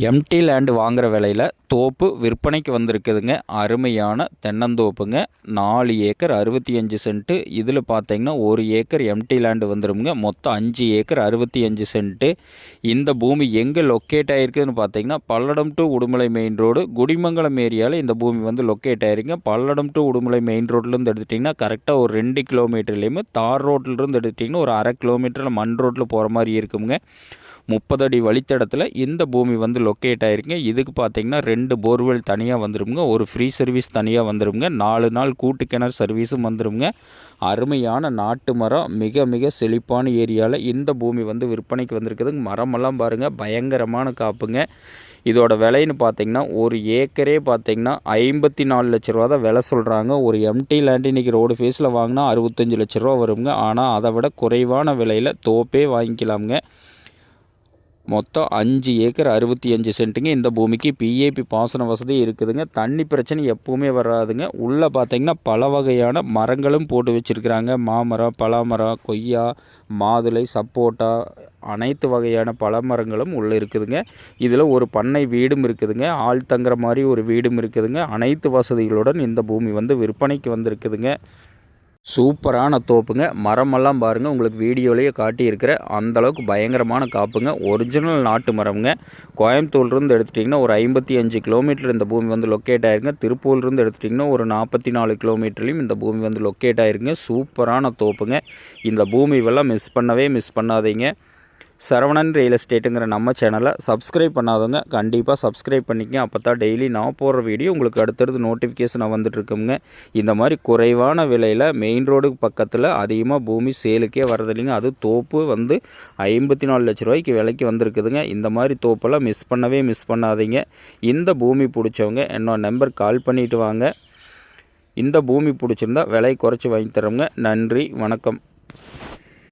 Empty land வாங்குகிற விலையில் தோப்பு விற்பனைக்கு வந்திருக்குதுங்க. அருமையான தென்னந்தோப்புங்க. 4 ஏக்கர் 65 சென்ட்டு. இதில் பார்த்தீங்கன்னா 1 ஏக்கர் எம்டி லேண்டு வந்துடுங்க. மொத்தம் 5 ஏக்கர் 65 சென்ட்டு. இந்த பூமி எங்கே லொக்கேட் ஆகிருக்குதுன்னு பார்த்தீங்கன்னா Palladam to Udumalai main road Kudimangalam ஏரியாவில் இந்த பூமி வந்து லொக்கேட் ஆகிருக்குங்க. பல்லடம் டு உடுமலை மெயின் ரோட்லேருந்து எடுத்துட்டிங்கன்னா கரெக்டாக ஒரு 2 கிலோமீட்டர்லேயுமே தார் ரோட்லேருந்து எடுத்துட்டிங்கன்னா ஒரு 1/2 கிலோமீட்டரில் மண் ரோட்டில் போகிற மாதிரி இருக்குங்க. 30 அடி வழித்தடத்தில் இந்த பூமி வந்து லொக்கேட் ஆகிருக்குங்க. இதுக்கு பார்த்தீங்கன்னா 2 போர்வெல் தனியாக வந்துடுங்க. ஒரு ஃப்ரீ சர்வீஸ் தனியாக வந்துடுங்க. 4 நாள் கூட்டு கிணறு சர்வீஸும் வந்துடுங்க. அருமையான நாட்டு மரம், மிக மிக செழிப்பான ஏரியாவில் இந்த பூமி வந்து விற்பனைக்கு வந்திருக்குதுங்க. மரமெல்லாம் பாருங்கள், பயங்கரமான காப்புங்க. இதோட விலைன்னு பார்த்தீங்கன்னா ஒரு ஏக்கரே பார்த்தீங்கன்னா 54 லட்ச ரூபா தான் விலை சொல்கிறாங்க. ஒரு எம்டி லேண்ட் இன்றைக்கி ரோடு ஃபேஸில் வாங்கினா 65 லட்ச ரூபா வருங்க. ஆனால் அதை விட குறைவான விலையில் தோப்பே வாங்கிக்கலாமுங்க. மொத்தம் 5 ஏக்கர் 65 சென்ட்டுங்க. இந்த பூமிக்கு பிஏபி பாசன வசதி இருக்குதுங்க. தண்ணி பிரச்சனை எப்பவுமே வராதுங்க. உள்ளே பார்த்தீங்கன்னா பல வகையான மரங்களும் போட்டு வச்சுருக்கிறாங்க. மாமரம், பலாமரம், கொய்யா, மாதுளை, சப்போட்டா, அனைத்து வகையான பல மரங்களும் உள்ளே இருக்குதுங்க. இதில் ஒரு பண்ணை வீடும் இருக்குதுங்க. ஆள் தங்குற மாதிரி ஒரு வீடும் இருக்குதுங்க. அனைத்து வசதிகளுடன் இந்த பூமி வந்து விற்பனைக்கு வந்திருக்குதுங்க. சூப்பரான தோப்புங்க. மரமெல்லாம் பாருங்கள், உங்களுக்கு வீடியோலேயே காட்டியிருக்கிற அந்தளவுக்கு பயங்கரமான காப்புங்க. ஒரிஜினல் நாட்டு மரம்ங்க. கோயம்புத்தூர்லேருந்து எடுத்துட்டிங்கன்னா ஒரு 55 கிலோமீட்டர் இந்த பூமி வந்து லொக்கேட் ஆகிருங்க. திருப்பூர்லேருந்து எடுத்துட்டிங்கன்னா ஒரு 44 கிலோமீட்டர்லேயும் இந்த பூமி வந்து லொக்கேட் ஆகிருங்க. சூப்பரான தோப்புங்க. இந்த பூமியெல்லாம் மிஸ் பண்ணாதீங்க. சரவணன் ரியல் எஸ்டேட்டுங்கிற நம்ம சேனலை சப்ஸ்கிரைப் பண்ணாதவங்க கண்டிப்பாக சப்ஸ்கிரைப் பண்ணிக்கங்க. அப்போ தான் டெய்லி நான் போடுற வீடியோ உங்களுக்கு அடுத்தடுத்து நோட்டிஃபிகேஷனாக வந்துட்டுருக்குங்க. இந்த மாதிரி குறைவான விலையில் மெயின் ரோடுக்கு பக்கத்தில் அதிகமாக பூமி சேலுக்கே வரதில்லைங்க. அது தோப்பு வந்து 54 லட்ச ரூபாய்க்கு விலைக்கு வந்திருக்குதுங்க. இந்த மாதிரி தோப்பெல்லாம் மிஸ் பண்ணாதீங்க. இந்த பூமி பிடிச்சவங்க என்னோட நம்பர் கால் பண்ணிவிட்டு வாங்க. இந்த பூமி பிடிச்சிருந்தா விலை குறைச்சி வாங்கி தரோங்க. நன்றி, வணக்கம்.